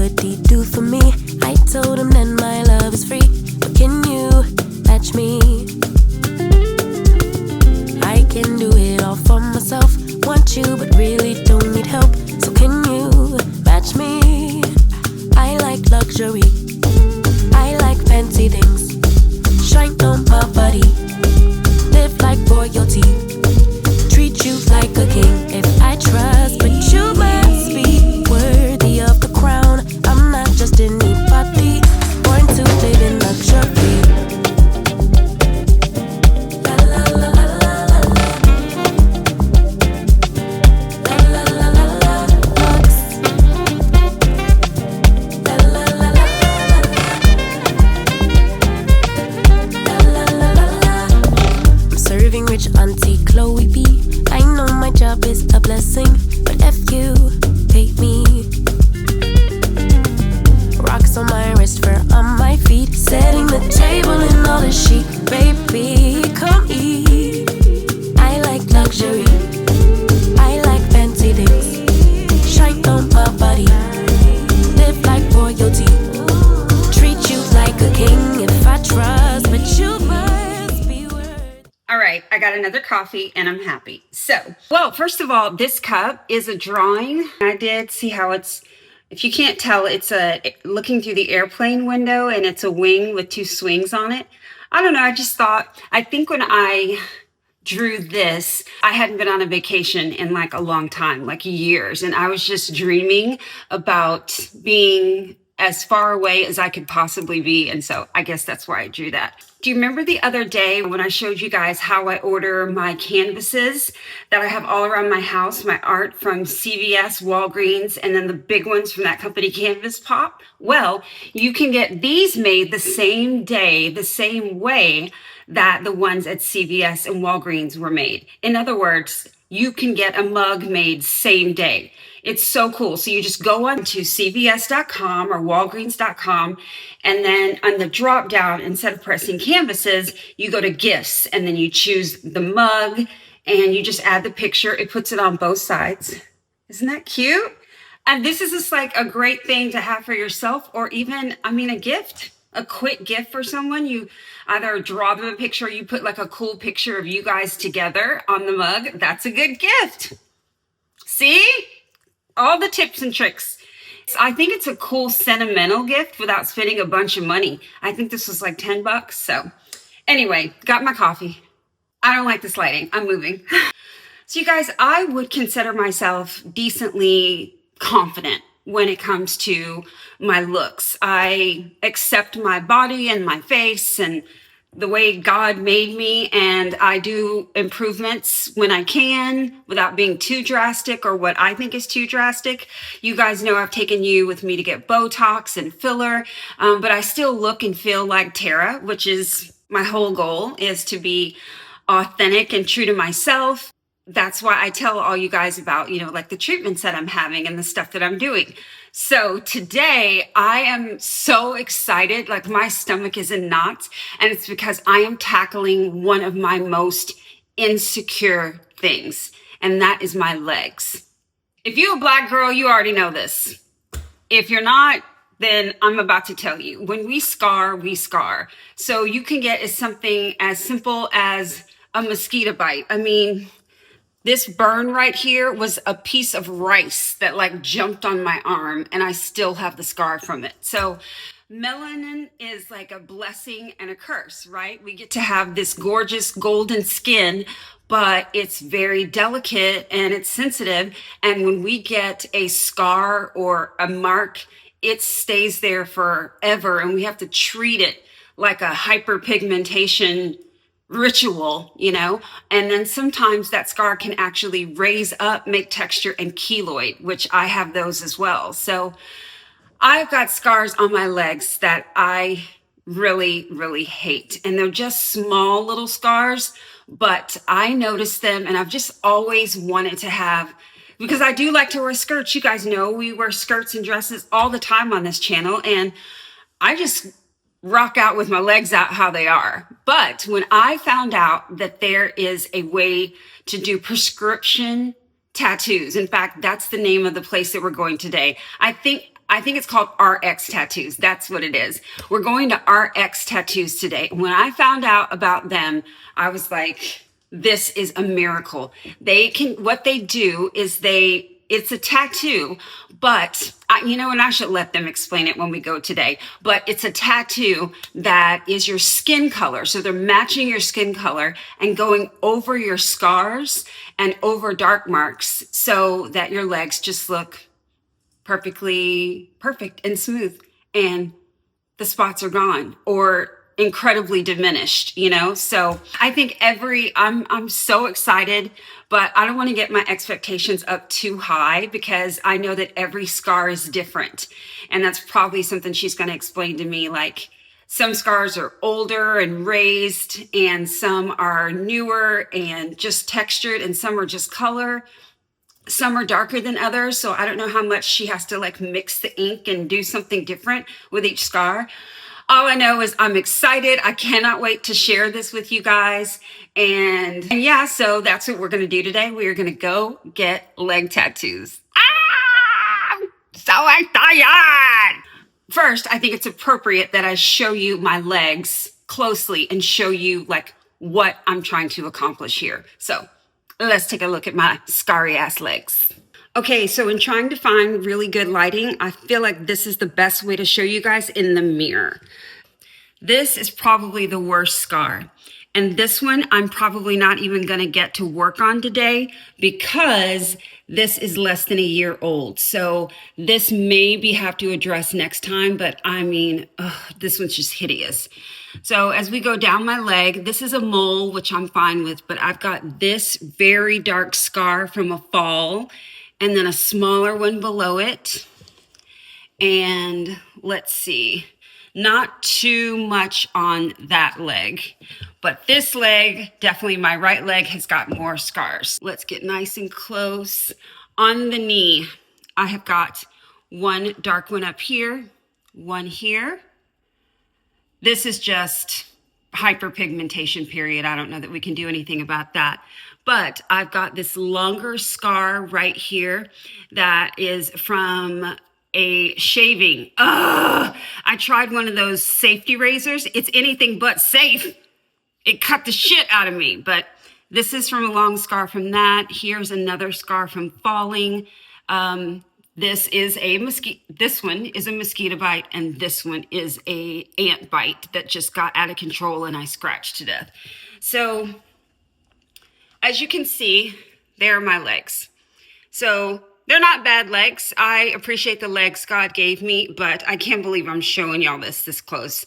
could he do for me? I told him that my love is free, but can you match me? I can do it all for myself. Want you, but really don't need help. So can you match me? I like luxury, I like fancy things, shine on my body, live like royalty, treat you like a king. If I trust, but you must be worthy of the crown. I'm not just anybody, born to live in luxury. La la la la la la. La la la la la. Lux. La la la la la. La la la la. I'm serving rich Auntie Chloe B. I know my job is a blessing, but if you pay me. Rocks on my wrist, fur on my feet, setting the table in all the chic. Baby, come eat. I like luxury, I like fancy things, shine on my body, live like royalty, treat you like a king. If I trust, but you must be worth. All right, I got another coffee and I'm happy. So, well, first of all, this cup is a drawing. I did see how it's, if you can't tell, it's looking through the airplane window and it's a wing with two swings on it. I don't know, I just thought, I think when I drew this, I hadn't been on a vacation in like a long time, like years. And I was just dreaming about being as far away as I could possibly be. And so I guess that's why I drew that. Do you remember the other day when I showed you guys how I order my canvases that I have all around my house, my art from CVS, Walgreens, and then the big ones from that company, Canvas Pop? Well, you can get these made the same day, the same way that the ones at CVS and Walgreens were made. In other words, you can get a mug made same day. It's so cool. So you just go on to cvs.com or walgreens.com, and then on the drop down, instead of pressing canvases, you go to gifts, and then you choose the mug and you just add the picture. It puts it on both sides. Isn't that cute? And this is just like a great thing to have for yourself, or even, I mean, a gift, a quick gift for someone. You either draw them a picture or you put like a cool picture of you guys together on the mug. That's a good gift. See? All the tips and tricks. I think it's a cool sentimental gift without spending a bunch of money. I think this was like $10. So anyway, got my coffee. I don't like this lighting. I'm moving. So you guys, I would consider myself decently confident when it comes to my looks. I accept my body and my face and the way God made me, and I do improvements when I can without being too drastic or what I think is too drastic. You guys know I've taken you with me to get Botox and filler, but I still look and feel like Terra, which is my whole goal, is to be authentic and true to myself. That's why I tell all you guys about, like the treatments that I'm having and the stuff that I'm doing. So today I am so excited, like my stomach is in knots, and it's because I am tackling one of my most insecure things, and that is my legs. If you're a Black girl, you already know this. If you're not, then I'm about to tell you. When we scar, we scar. So you can get something as simple as a mosquito bite. I mean, this burn right here was a piece of rice that like jumped on my arm, and I still have the scar from it. So melanin is like a blessing and a curse, right? We get to have this gorgeous golden skin, but it's very delicate and it's sensitive. And when we get a scar or a mark, it stays there forever, and we have to treat it like a hyperpigmentation ritual, and then sometimes that scar can actually raise up, make texture, and keloid, which I have those as well. So I've got scars on my legs that I really, really hate, and they're just small little scars, but I notice them, and I've just always wanted to have, because I do like to wear skirts. You guys know we wear skirts and dresses all the time on this channel, and I just rock out with my legs out how they are. But when I found out that there is a way to do prescription tattoos, in fact, that's the name of the place that we're going today. I think I think it's called RX Tattoos. That's what it is. We're going to RX Tattoos today. When I found out about them, I was like, this is a miracle. What they do is it's a tattoo, but and I should let them explain it when we go today, but it's a tattoo that is your skin color. So they're matching your skin color and going over your scars and over dark marks so that your legs just look perfect and smooth, and the spots are gone or incredibly diminished, So I think I'm so excited, but I don't want to get my expectations up too high because I know that every scar is different. And that's probably something she's going to explain to me. Like, some scars are older and raised, and some are newer and just textured, and some are just color. Some are darker than others, so I don't know how much she has to mix the ink and do something different with each scar. All I know is I'm excited. I cannot wait to share this with you guys. And yeah, so that's what we're going to do today. We are going to go get leg tattoos. I'm so excited. First, I think it's appropriate that I show you my legs closely and show you what I'm trying to accomplish here. So let's take a look at my scarry ass legs. Okay, so in trying to find really good lighting, I feel like this is the best way to show you guys in the mirror. This is probably the worst scar. And this one, I'm probably not even gonna get to work on today because this is less than a year old. So this maybe have to address next time, but I mean, this one's just hideous. So as we go down my leg, this is a mole, which I'm fine with, but I've got this very dark scar from a fall, and then a smaller one below it. And let's see, not too much on that leg, but this leg, definitely my right leg, has got more scars. Let's get nice and close. On the knee, I have got one dark one up here, one here. This is just hyperpigmentation, period. I don't know that we can do anything about that. But I've got this longer scar right here that is from a shaving. I tried one of those safety razors. It's anything but safe. It cut the shit out of me. But this is from a long scar from that. Here's another scar from falling. This one is a mosquito bite, and this one is a ant bite that just got out of control and I scratched to death. So as you can see, there are my legs. So they're not bad legs. I appreciate the legs God gave me, but I can't believe I'm showing y'all this close.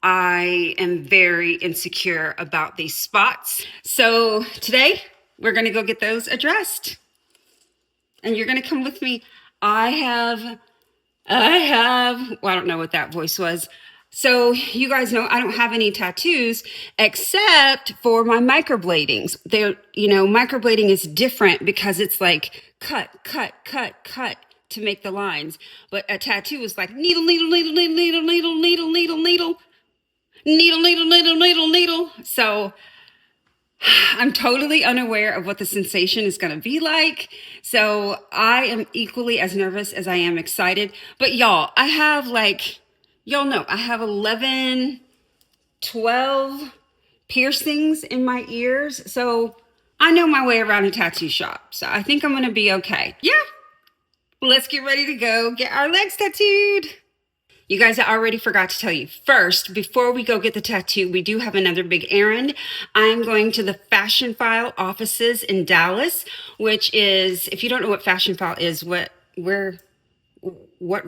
I am very insecure about these spots. So today we're gonna go get those addressed. And you're gonna come with me. I don't know what that voice was. So you guys know I don't have any tattoos except for my microbladings. Microblading is different because it's like cut to make the lines. But a tattoo is like needle. So I'm totally unaware of what the sensation is going to be like. So I am equally as nervous as I am excited. But y'all, I have I have 11, 12 piercings in my ears. So I know my way around a tattoo shop. So I think I'm going to be okay. Yeah. Let's get ready to go get our legs tattooed. You guys, I already forgot to tell you. First, before we go get the tattoo, we do have another big errand. I'm going to the Fashionphile offices in Dallas, which is, if you don't know what Fashionphile is, what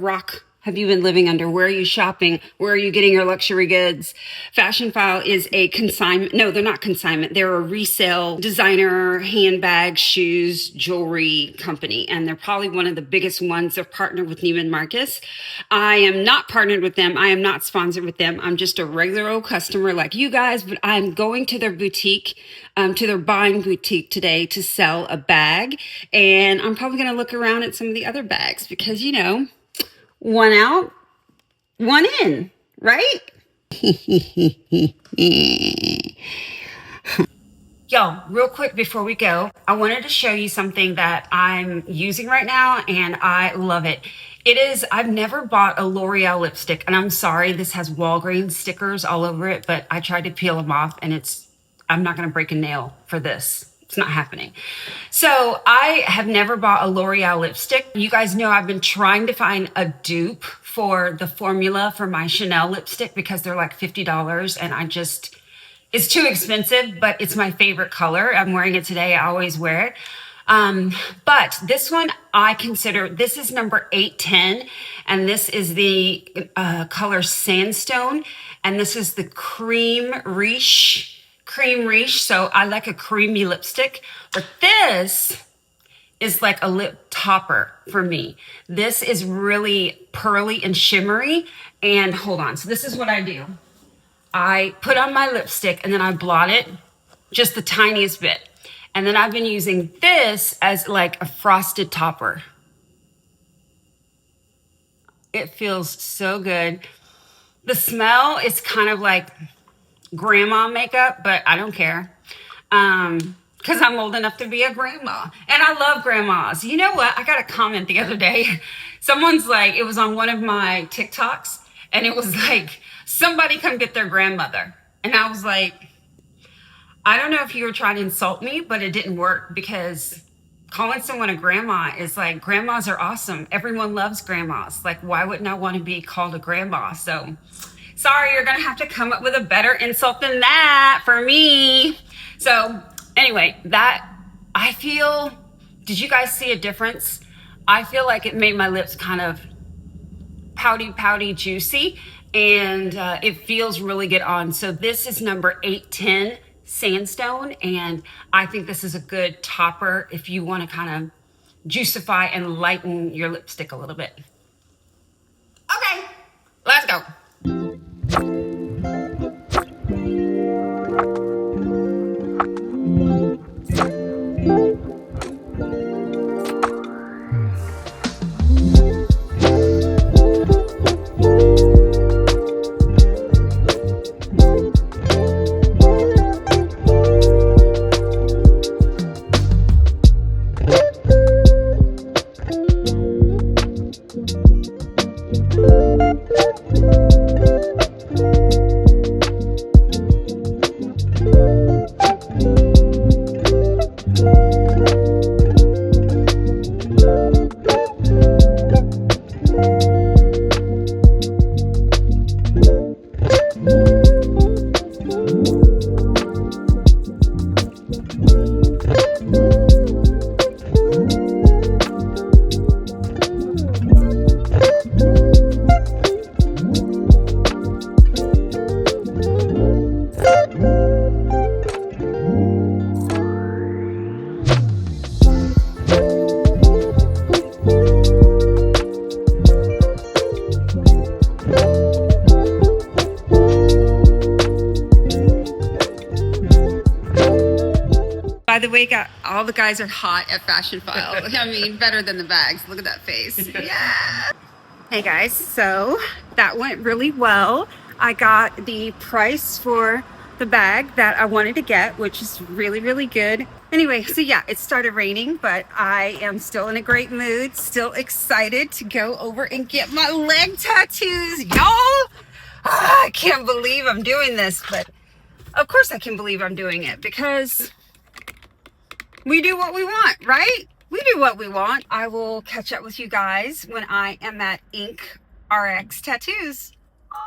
rock have you been living under? Where are you shopping? Where are you getting your luxury goods? Fashionphile is a consignment. No, they're not consignment. They're a resale designer, handbag, shoes, jewelry company. And they're probably one of the biggest ones. They're partnered with Neiman Marcus. I am not partnered with them. I am not sponsored with them. I'm just a regular old customer like you guys, but I'm going to their boutique, to their buying boutique today to sell a bag. And I'm probably going to look around at some of the other bags because, one out, one in, right? Y'all, Y'all, real quick before we go, I wanted to show you something that I'm using right now and I love it. I've never bought a L'Oreal lipstick, and I'm sorry, this has Walgreens stickers all over it, but I tried to peel them off and I'm not gonna break a nail for this. It's not happening. So I have never bought a L'Oreal lipstick. You guys know I've been trying to find a dupe for the formula for my Chanel lipstick because they're like $50 and it's too expensive, but it's my favorite color. I'm wearing it today. I always wear it. But this one this is number 810, and this is the color Sandstone, and this is the Creme Riche. So I like a creamy lipstick, but this is like a lip topper for me. This is really pearly and shimmery. And hold on. So this is what I do. I put on my lipstick and then I blot it just the tiniest bit. And then I've been using this as like a frosted topper. It feels so good. The smell is kind of like grandma makeup, but I don't care. Because I'm old enough to be a grandma. And I love grandmas. You know what? I got a comment the other day. Someone's like, it was on one of my TikToks, and it was like, somebody come get their grandmother. And I was like, I don't know if you were trying to insult me, but it didn't work, because calling someone a grandma is like, grandmas are awesome. Everyone loves grandmas. Like, why wouldn't I want to be called a grandma? So sorry, you're going to have to come up with a better insult than that for me. So anyway, did you guys see a difference? I feel like it made my lips kind of pouty, juicy, and it feels really good on. So this is number 810 Sandstone, and I think this is a good topper if you want to kind of juicify and lighten your lipstick a little bit. Okay, let's go. By the way, all the guys are hot at Fashionphile. I mean, better than the bags. Look at that face. Yeah. Hey guys, so that went really well. I got the price for the bag that I wanted to get, which is really, really good. Anyway, so yeah, it started raining, but I am still in a great mood, still excited to go over and get my leg tattoos, y'all. I can't believe I'm doing this, but of course I can believe I'm doing it, because we do what we want, right? We do what we want. I will catch up with you guys when I am at Ink RX Tattoos. Oh,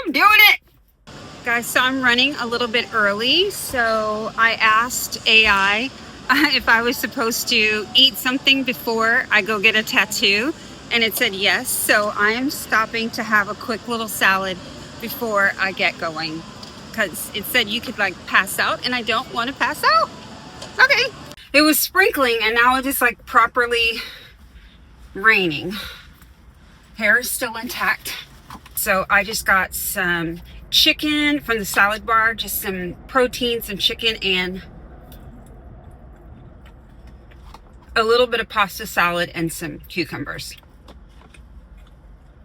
I'm doing it. Guys, so I'm running a little bit early. So I asked AI if I was supposed to eat something before I go get a tattoo, and it said yes. So I am stopping to have a quick little salad before I get going, because it said you could like pass out, and I don't want to pass out. Okay. It was sprinkling, and now it is like properly raining. Hair is still intact. So I just got some chicken from the salad bar, just some protein, some chicken, and a little bit of pasta salad and some cucumbers.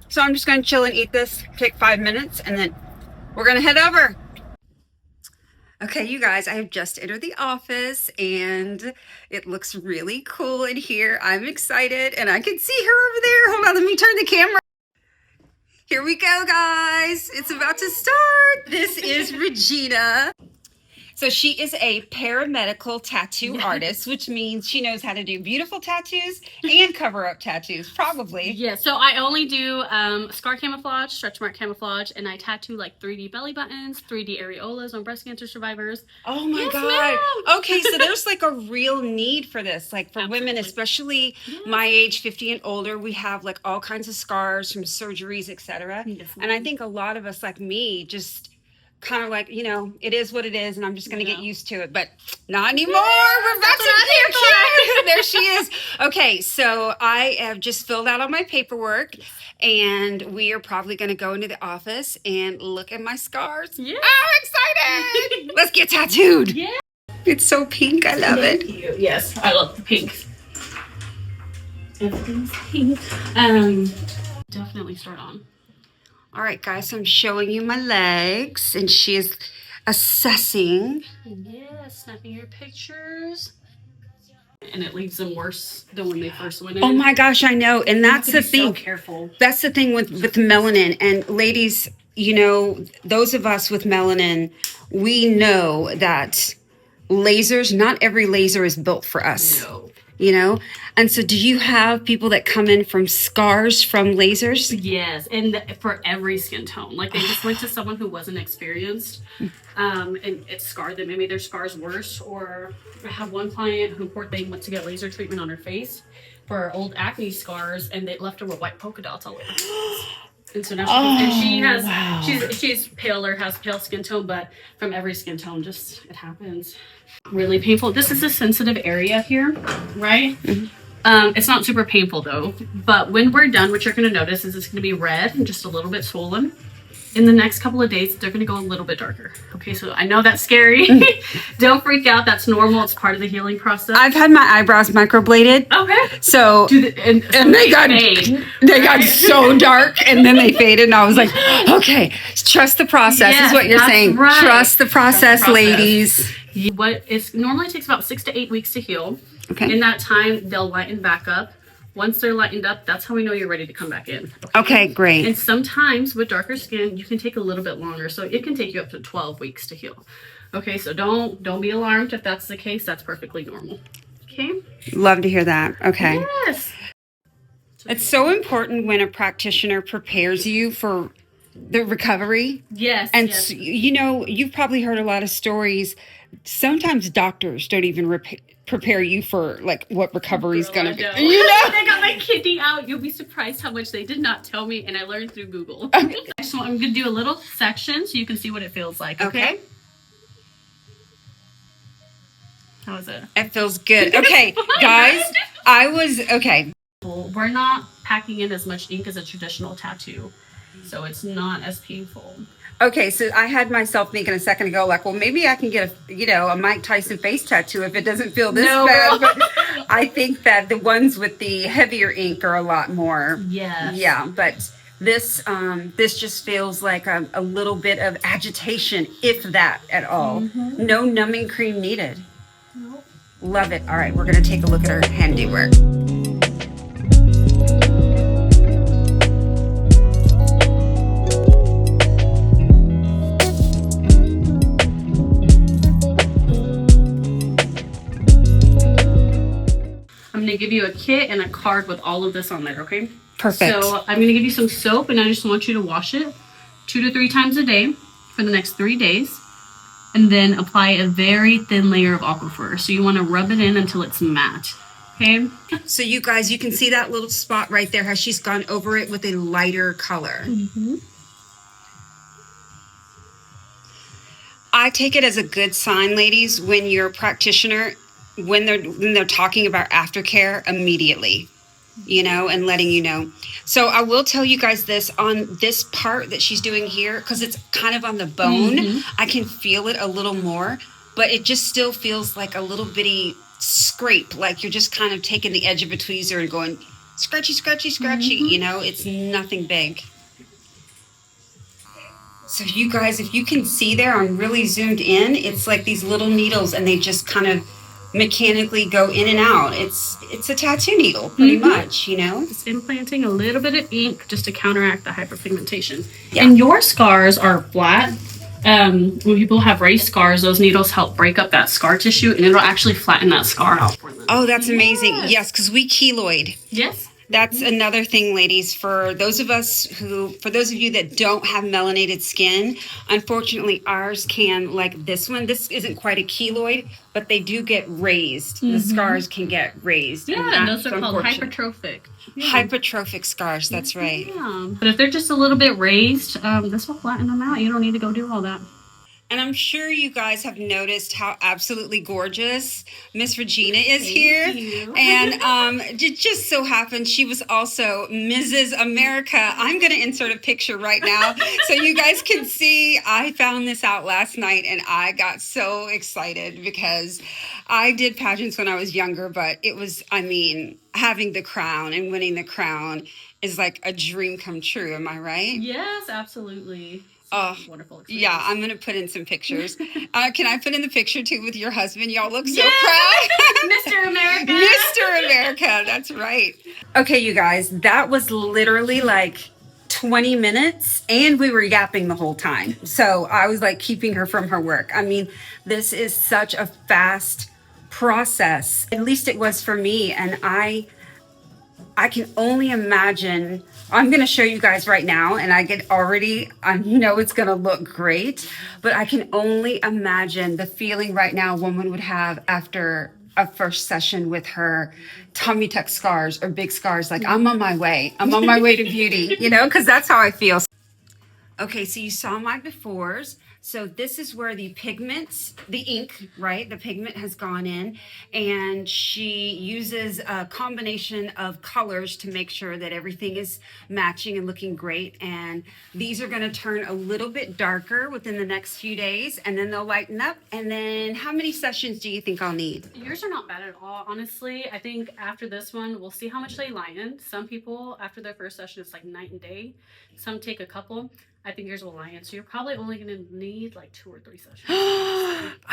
So I'm just going to chill and eat this, take 5 minutes, and then we're going to head over. Okay, you guys, I have just entered the office and it looks really cool in here. I'm excited and I can see her over there. Hold on, let me turn the camera. Here we go, guys. It's about to start. This is Regina. So she is a paramedical tattoo artist, which means she knows how to do beautiful tattoos and cover up tattoos, probably. Yeah, so I only do scar camouflage, stretch mark camouflage, and I tattoo like 3D belly buttons, 3D areolas on breast cancer survivors. Oh my Yes, God. ma'am. Okay, so there's like a real need for this. Like for women, especially my age, 50 and older, we have like all kinds of scars from surgeries, etc. Yes, And I think a lot of us like me just kind of like, you know, it is what it is and I'm just going to get used to it, but not anymore. We're about to get cute. There she is. Okay, so I have just filled out all my paperwork and we are probably going to go into the office and look at my scars. Yeah. I'm excited. Let's get tattooed. Yeah. It's so pink. I love it. Thank you. Yes, I love the pink. Everything's pink. Definitely start on. All right, guys, so I'm showing you my legs and she is assessing. Yeah, snapping your pictures. And it leaves them worse than when they first went in. Oh my gosh, I know. And that's the thing. So careful. That's the thing with melanin. And ladies, you know, those of us with melanin, we know that lasers, not every laser is built for us. No. You know? And so do you have people that come in from scars from lasers? Yes, and for every skin tone. Like they just went to someone who wasn't experienced and it scarred them. Maybe their scars worse. Or I have one client who, poor thing, went to get laser treatment on her face for old acne scars and they left her with white polka dots all over her face. And so now she has, she's paler, has pale skin tone, but from every skin tone, just it happens. Really painful. This is a sensitive area here, right? It's not super painful though, but when we're done, what you're going to notice is it's going to be red and just a little bit swollen. In the next couple of days, they're going to go a little bit darker. Okay, so I know that's scary. Don't freak out. That's normal. It's part of the healing process. I've had my eyebrows microbladed. Okay. So and they got so dark and then they faded and I was like, okay, trust the process is what you're saying. Right. Trust the process, ladies. What it normally takes about 6 to 8 weeks to heal. Okay. In that time, they'll lighten back up. Once they're lightened up, that's how we know you're ready to come back in. Okay, great. And sometimes with darker skin, you can take a little bit longer. So it can take you up to 12 weeks to heal. Okay, so don't be alarmed if that's the case. That's perfectly normal. Okay? Love to hear that. Okay. Yes. It's so important when a practitioner prepares you for the recovery. Yes. And yes. you know, you've probably heard a lot of stories. Sometimes doctors don't even prepare you for like what recovery is going to be. You know? I got my kidney out. You'll be surprised how much they did not tell me, and I learned through Google. So I'm going to do a little section so you can see what it feels like. Okay. How is it? It feels good. Okay, guys, okay. We're not packing in as much ink as a traditional tattoo, so it's not as painful. Okay, so I had myself thinking a second ago, like, well, maybe I can get a Mike Tyson face tattoo if it doesn't feel this bad. But I think that the ones with the heavier ink are a lot more. Yes. Yeah, but this just feels like a little bit of agitation, if that at all. Mm-hmm. No numbing cream needed. Nope. Love it. All right, we're going to take a look at her handiwork. I'm going to give you a kit and a card with all of this on there, okay? Perfect. So I'm going to give you some soap, and I just want you to wash it 2 to 3 times a day for the next 3 days. And then apply a very thin layer of aquifer. So you want to rub it in until it's matte, okay? So you guys, you can see that little spot right there, how she's gone over it with a lighter color. Mm-hmm. I take it as a good sign, ladies, when your practitioner, when they're talking about aftercare immediately, you know, and letting you know. So I will tell you guys this on this part that she's doing here, because it's kind of on the bone. Mm-hmm. I can feel it a little more, but it just still feels like a little bitty scrape, like you're just kind of taking the edge of a tweezer and going scratchy, scratchy, scratchy. Mm-hmm. You know, it's nothing big. So you guys, if you can see there, I'm really zoomed in. It's like these little needles and they just kind of mechanically go in and out. It's a tattoo needle pretty much, you know. Just implanting a little bit of ink just to counteract the hyperpigmentation. Yeah. And your scars are flat. When people have raised scars, those needles help break up that scar tissue and it'll actually flatten that scar out for them. Oh, that's amazing. Yes, because we keloid. Yes. That's another thing, ladies, for those of you that don't have melanated skin, unfortunately ours can, like this one, this isn't quite a keloid, but they do get raised. The scars can get raised. Yeah, and those are called hypertrophic. Yeah. Hypertrophic scars, that's right. Yeah. But if they're just a little bit raised, this will flatten them out. You don't need to go do all that. And I'm sure you guys have noticed how absolutely gorgeous Miss Regina is here. You. And it just so happened she was also Mrs. America. I'm going to insert a picture right now so you guys can see. I found this out last night and I got so excited because I did pageants when I was younger, but it was, I mean, having the crown and winning the crown is like a dream come true. Am I right? Yes, absolutely. Oh, wonderful experience. Yeah, I'm going to put in some pictures. Can I put in the picture too with your husband? Y'all look so proud. Mr. America. Mr. America, that's right. Okay, you guys, that was literally like 20 minutes and we were yapping the whole time. So I was like keeping her from her work. I mean, this is such a fast process. At least it was for me. And I can only imagine. I'm going to show you guys right now and I know it's going to look great, but I can only imagine the feeling right now a woman would have after a first session with her tummy tuck scars or big scars. Like, I'm on my way to beauty, you know, because that's how I feel. Okay, so you saw my befores. So this is where the pigments, the ink, right? The pigment has gone in and she uses a combination of colors to make sure that everything is matching and looking great. And these are going to turn a little bit darker within the next few days and then they'll lighten up. And then how many sessions do you think I'll need? Yours are not bad at all, honestly. I think after this one, we'll see how much they lighten. Some people, after their first session, it's like night and day. Some take a couple. I think yours will lighten, so you're probably only going to need like 2 or 3 sessions.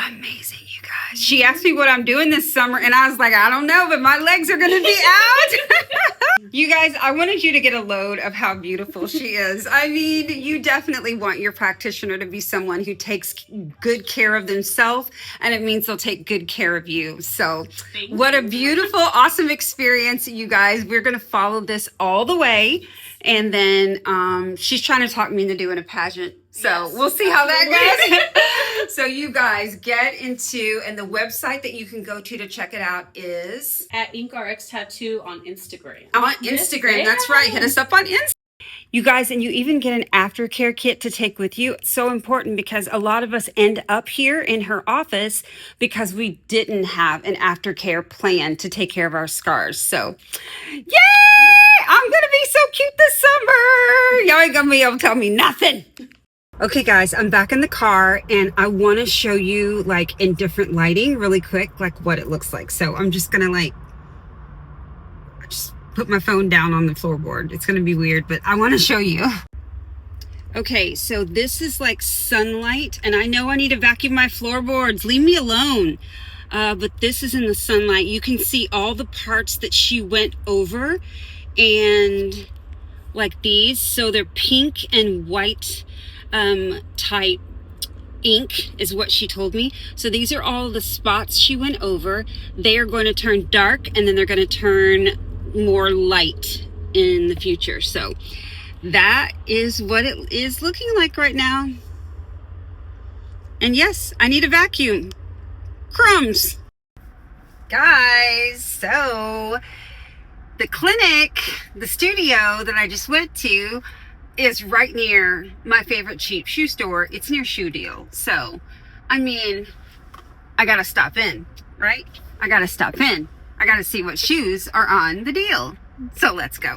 Amazing, you guys. She asked me what I'm doing this summer, and I was like, I don't know, but my legs are going to be out. You guys, I wanted you to get a load of how beautiful she is. I mean, you definitely want your practitioner to be someone who takes good care of themselves, and it means they'll take good care of you. So what a beautiful, awesome experience, you guys. We're going to follow this all the way. And then she's trying to talk me into doing a pageant. So we'll see how that goes. So you guys get into, and the website that you can go to check it out is? At InkRx Tattoo on Instagram. On Instagram, that's right. Hit us up on Instagram. You guys, and you even get an aftercare kit to take with you. It's so important because a lot of us end up here in her office because we didn't have an aftercare plan to take care of our scars. So, yay! I'm going to be so cute this summer. Y'all ain't going to be able to tell me nothing. Okay, guys, I'm back in the car and I want to show you like in different lighting really quick, like what it looks like. So I'm just going to like, just put my phone down on the floorboard. It's going to be weird, but I want to show you. Okay, so this is like sunlight and I know I need to vacuum my floorboards. Leave me alone. But this is in the sunlight. You can see all the parts that she went over and like these. So they're pink and white type ink is what she told me. So these are all the spots she went over. They are going to turn dark and then they're going to turn more light in the future. So that is what it is looking like right now. And yes, I need a vacuum. Crumbs. Guys, so the clinic, the studio that I just went to is right near my favorite cheap shoe store. It's near Shoe Deal. So, I mean, I gotta stop in, right? I gotta stop in. I gotta see what shoes are on the deal. So let's go.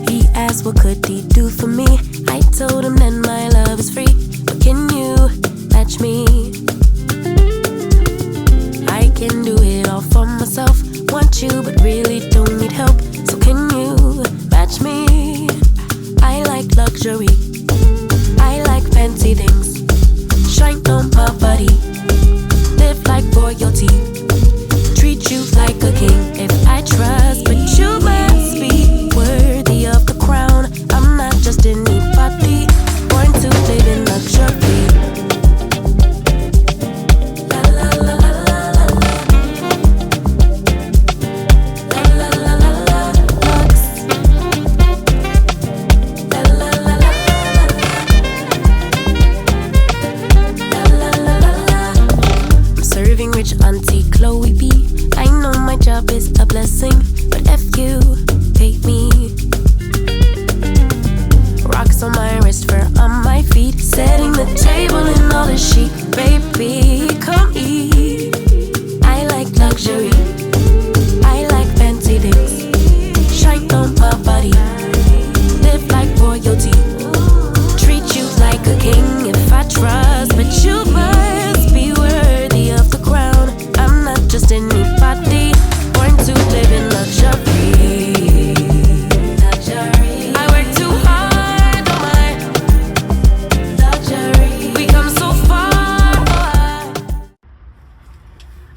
He asked what could he do for me. I told him that my love is free. But can you match me? I can do it love is a blessing, but if you hate me. Rocks on my wrist, fur on my feet, setting the table in all the chic. Baby, come eat. I like luxury, I like fancy things. Shine on my body, live like royalty. Treat you like a king if I trust, but you must be worthy of the crown. I'm not just anybody, born to live in luxury. I work too hard on my luxury. We come so far.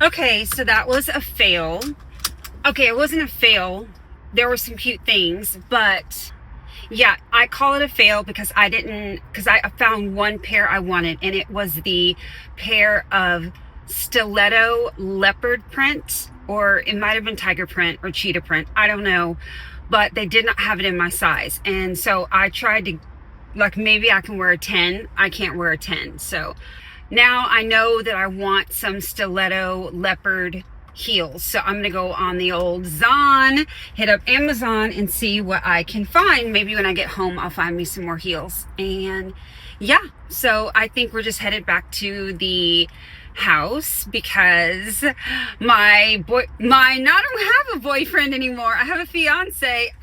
Okay, so that was a fail. Okay, it wasn't a fail. There were some cute things, but yeah, I call it a fail because I found one pair I wanted, and it was the pair of stiletto leopard print, or it might have been tiger print or cheetah print. I don't know, but they did not have it in my size. And so I tried to, like, maybe I can wear a 10. I can't wear a 10. So now I know that I want some stiletto leopard heels. So I'm gonna go on the old Zon, hit up Amazon and see what I can find. Maybe when I get home I'll find me some more heels. And yeah, so I think we're just headed back to the house because I don't have a boyfriend anymore. I have a fiance.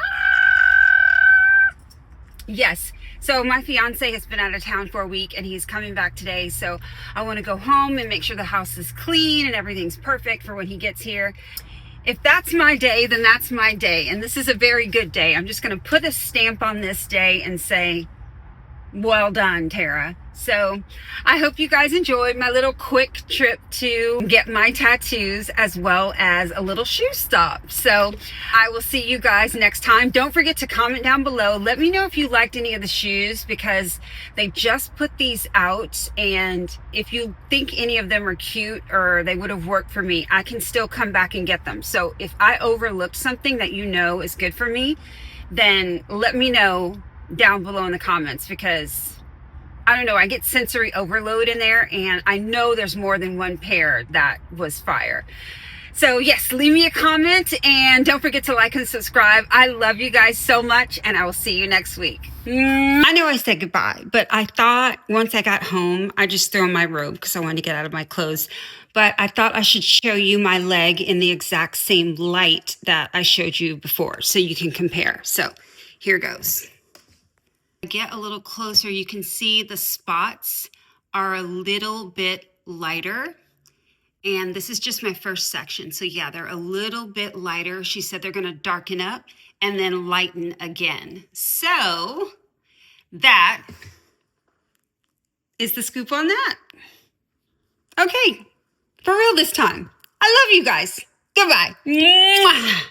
Yes. So my fiance has been out of town for a week and he's coming back today. So I want to go home and make sure the house is clean and everything's perfect for when he gets here. If that's my day, then that's my day. And this is a very good day. I'm just going to put a stamp on this day and say, well done, Terra. So I hope you guys enjoyed my little quick trip to get my tattoos, as well as a little shoe stop. So I will see you guys next time. Don't forget to comment down below. Let me know if you liked any of the shoes, because they just put these out. And if you think any of them are cute or they would have worked for me, I can still come back and get them. So if I overlooked something that you know is good for me, then let me know down below in the comments, because I don't know, I get sensory overload in there, and I know there's more than one pair that was fire. So yes, leave me a comment and don't forget to like and subscribe. I love you guys so much, and I will see you next week. I know I said goodbye, but I thought once I got home, I just threw on my robe because I wanted to get out of my clothes. But I thought I should show you my leg in the exact same light that I showed you before, so you can compare. So here goes. Get a little closer, you can see the spots are a little bit lighter, and this is just my first section. So yeah, they're a little bit lighter. She said they're going to darken up and then lighten again. So that is the scoop on that. Okay, for real this time. I love you guys. Goodbye. Mwah.